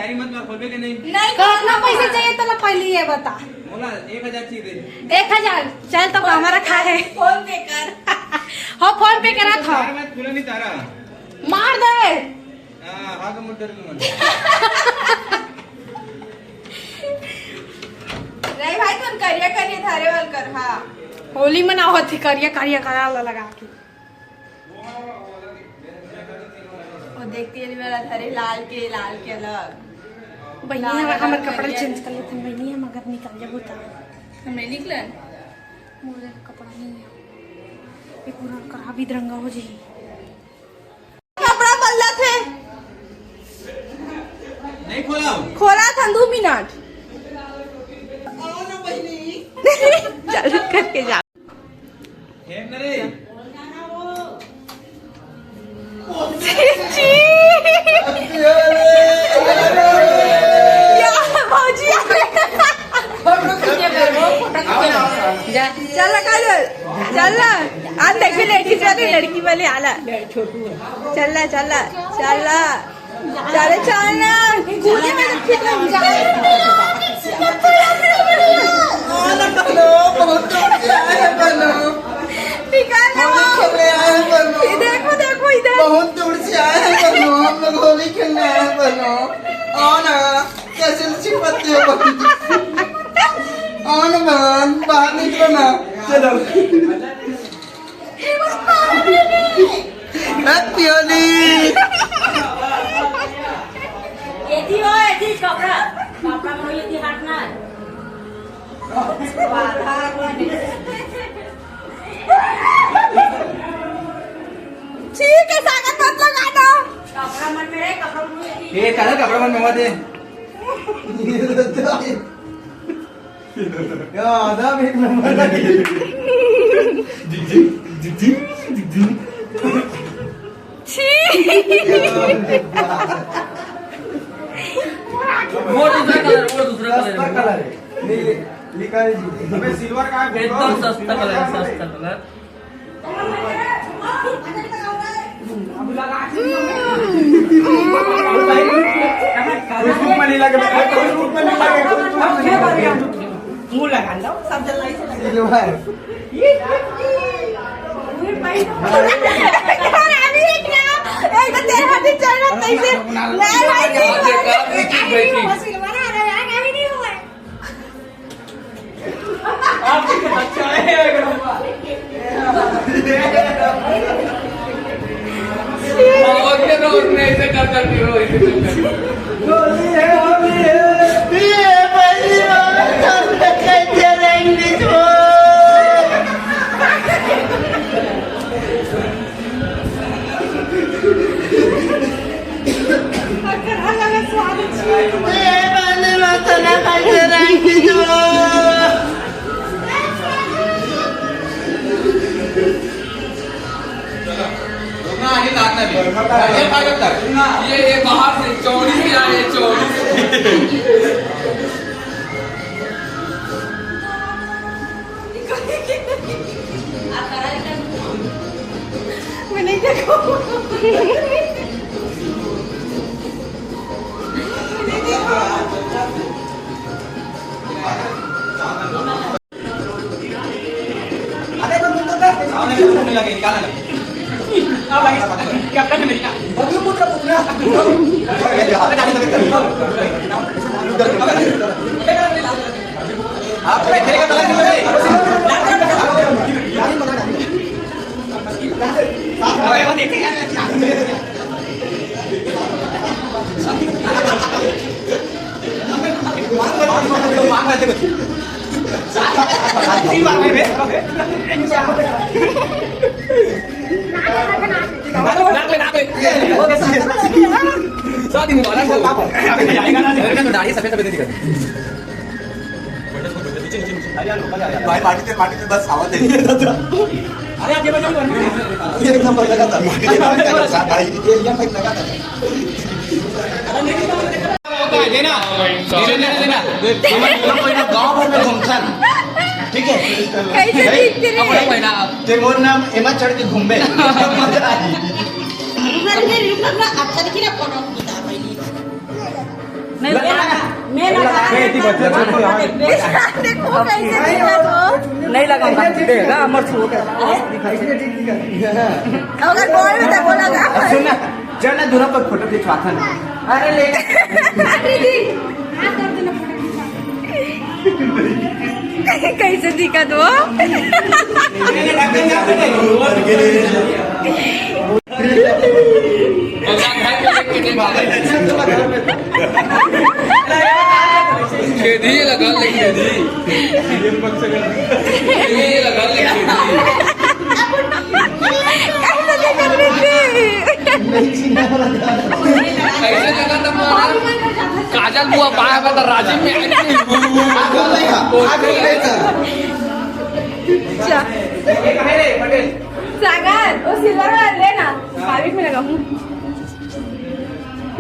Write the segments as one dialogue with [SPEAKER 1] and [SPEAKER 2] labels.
[SPEAKER 1] शायरी मत मार खोलबे के नहीं
[SPEAKER 2] कितना पैसे चाहिए तो पहले ये बता।
[SPEAKER 1] बोला 1000 चाहिए दे
[SPEAKER 2] 1000 चल तो हमारा खा है
[SPEAKER 3] फोन पे कर।
[SPEAKER 2] हो फोन पे करा था
[SPEAKER 1] मैं खुला नहीं तारा
[SPEAKER 2] मार दे।
[SPEAKER 1] हां तो मुद्दर को
[SPEAKER 3] नहीं भाई तुम करिया करिए थारे वाल कर। हाँ
[SPEAKER 2] होली मनाओ थी करिया करिया करा लगा के
[SPEAKER 3] वो देखती है मेरा थारे लाल के अलग।
[SPEAKER 2] बहनी हमारे कपड़ा चेंज कर लेते हैं बहनी हम अगर निकल जाए बता
[SPEAKER 3] हम नहीं निकले
[SPEAKER 2] मुझे कपड़ा नहीं है ये पूरा खराब ही रंगा हो जाए
[SPEAKER 3] कपड़ा बदला थे
[SPEAKER 1] नहीं खोला
[SPEAKER 3] खोला था 2 मिनट
[SPEAKER 2] चल करके जा
[SPEAKER 1] है ना रे
[SPEAKER 3] चल चल आज देखी लड़की चली लड़की वाली आला चल चल चल चल चल कूदे में देखो देखो इधर
[SPEAKER 4] बहुत दूर से आए हैं बनो हम लोग होली खेलने आए हैं बनो आओ ना कैसे चिपकते हो आओ ना बहन बाहर निकलो ना चलो हैप्पी होली
[SPEAKER 3] ये कपड़ा को ये हटना ठीक है सागर मत लगाना कपड़ा मन में है कपड़ा
[SPEAKER 1] ये काला कपड़ा मन में मत दे
[SPEAKER 4] या आधा एक नंबर लगी
[SPEAKER 1] वो दूसरा कलर
[SPEAKER 4] है नीले लिखा है जी
[SPEAKER 1] अबे सिल्वर का एकदम सस्ता कलर अब लगा
[SPEAKER 4] फेसबुक में नहीं लगे फेसबुक में नहीं लगे
[SPEAKER 3] मुंह लगा लो सब जल्दी से
[SPEAKER 4] सिल्वर
[SPEAKER 1] अच्छा है ऐसे करती हो
[SPEAKER 4] होली है ये पहली बार घर में कैसे रहेंगे जो ये पहली बार तना कैसे रहेंगे जो
[SPEAKER 1] ये बाहर से 24 से आए 24
[SPEAKER 3] मैं नहीं देखो
[SPEAKER 4] अरे तुम तो
[SPEAKER 1] सामने लगे निकालना आप लगे क्या करने में
[SPEAKER 4] अभी पुत्र पुत्र
[SPEAKER 1] आप खेले का तलाश दाढ़ी सफेद सफेद दिखा
[SPEAKER 4] पार्टी में बस आवाज दे
[SPEAKER 1] अरे आप ये बजाओ
[SPEAKER 4] ये एकदम पर लगा था भाई ये यहाँ पे लगा था
[SPEAKER 1] देना देना
[SPEAKER 4] गांव भर में घूमसन ठीक है
[SPEAKER 3] कैसे जीतते रे
[SPEAKER 4] ते मोर नाम एमा चढ़ के घूमे
[SPEAKER 3] अच्छा देखिए ना फोटो मैं लगा देखो कैसे दिखा तो
[SPEAKER 1] नहीं लगा देगा अमर
[SPEAKER 3] अगर बोल में तो बोला
[SPEAKER 1] सुन ना चल ना दूर पर फोटो खिंचवाता ना अरे ले
[SPEAKER 3] कैसे दिखा तो
[SPEAKER 5] खेदी लगा ले खेदी लगा ले ऐसे लगा तो काजल बुआ पाया में तो राजीव में
[SPEAKER 3] सागर वो सिल्वर वाला लेना 22 में लगाऊं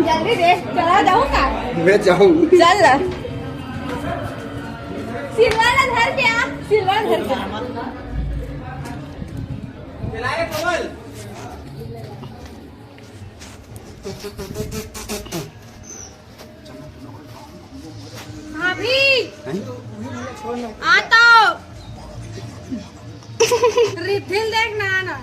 [SPEAKER 3] जल्दी दे चला जाऊंगा
[SPEAKER 4] मैं जाऊँ
[SPEAKER 3] चल सिल्वर घर पे आ सिल्वर घर पे
[SPEAKER 2] भाभी आ तो रिफिल देखना ना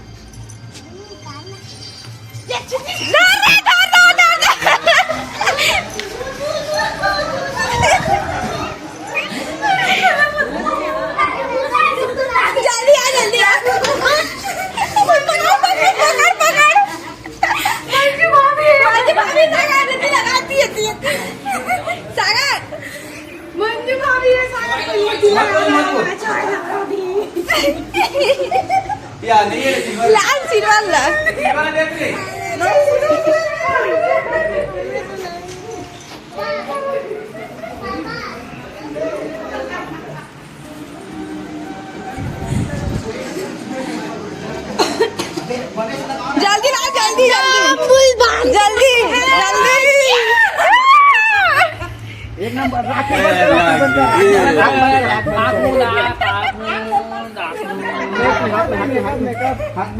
[SPEAKER 3] जल्दी आ जल्दी आ लगाती है सागर
[SPEAKER 2] मंजू भाभी है सागर को ये
[SPEAKER 1] या नहीं है
[SPEAKER 3] लाल सिल्वर ला जल्दी ला जल्दी जल्दी जल्दी जल्दी
[SPEAKER 1] एक नंबर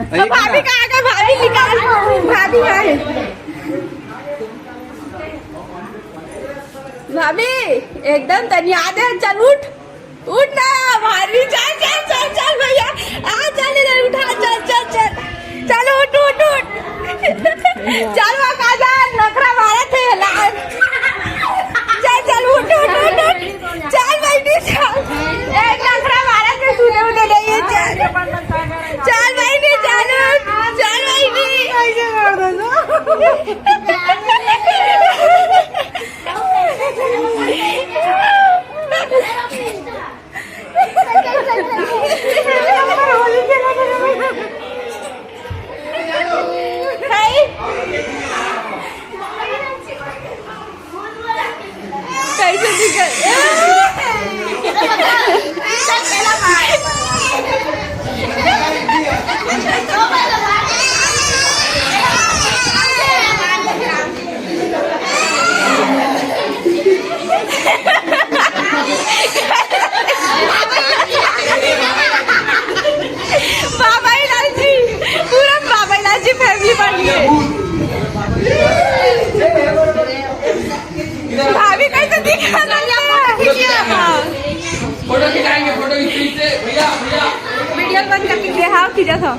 [SPEAKER 3] तो भाभी कहाँ का भाभी निकाल भाभी है भाभी एकदम धन्यवाद है चल उठ ना भाभी चल चल चल चल भैया आ चल इधर उठा चल चल चल चल उठ चल वहाँ काजा नखरा मारे थे चल चल उठ चल बैठी चल एक नखरा मारा थे तूने उधर नहीं चल चल बैठी चल बैठी ऐसे कर कैसे बाबा इलाजी पूरा बाबा इलाजी फैमिली बन गई भाभी कैसे दिखा
[SPEAKER 5] फोटो खिंचाएंगे फोटो खींचते भैया
[SPEAKER 3] वीडियो बंद करके दे हाँ खींचा था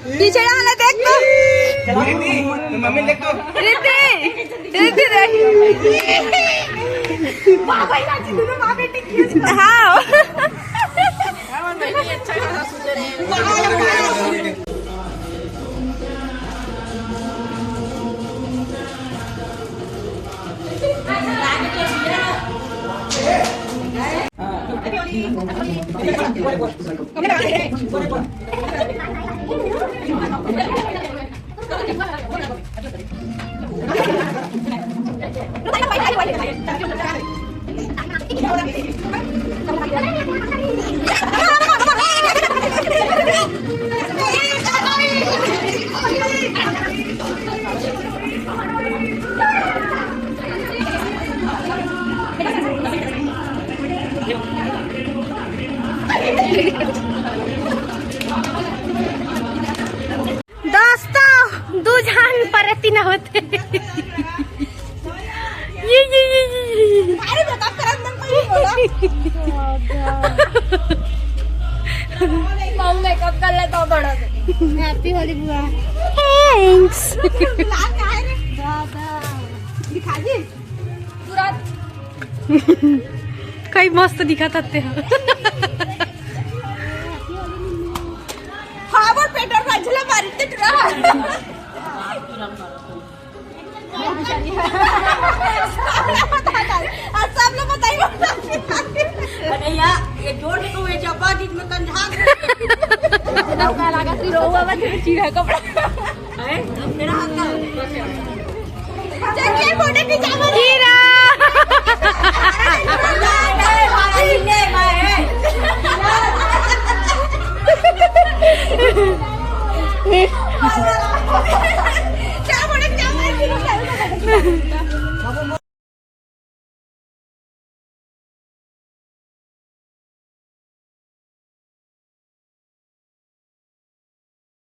[SPEAKER 3] पीछे डाला देख तो
[SPEAKER 1] मम्मी देख तो
[SPEAKER 3] रिद्धि बाबा इलाजी दोनों माँ बेटी की हाँ
[SPEAKER 2] दोस्तों दू जान परती न होते
[SPEAKER 3] मम्मी मेकअप कर ले तो बड़ा
[SPEAKER 2] हैप्पी होली बुआ।
[SPEAKER 3] थैंक्स
[SPEAKER 2] लाल का है रे दादा दिखा दी
[SPEAKER 3] तुरंत कई मस्त दिखा सकते हैं हाँ और पेटर भाजला मारी ते तुरा सब लोग बताइए
[SPEAKER 6] अरे यार ये जोड़ तो ये चपा जिसमें कंधा
[SPEAKER 3] लगा तू रोवा मत चीरा कपड़ा
[SPEAKER 6] है मेरा हाथ का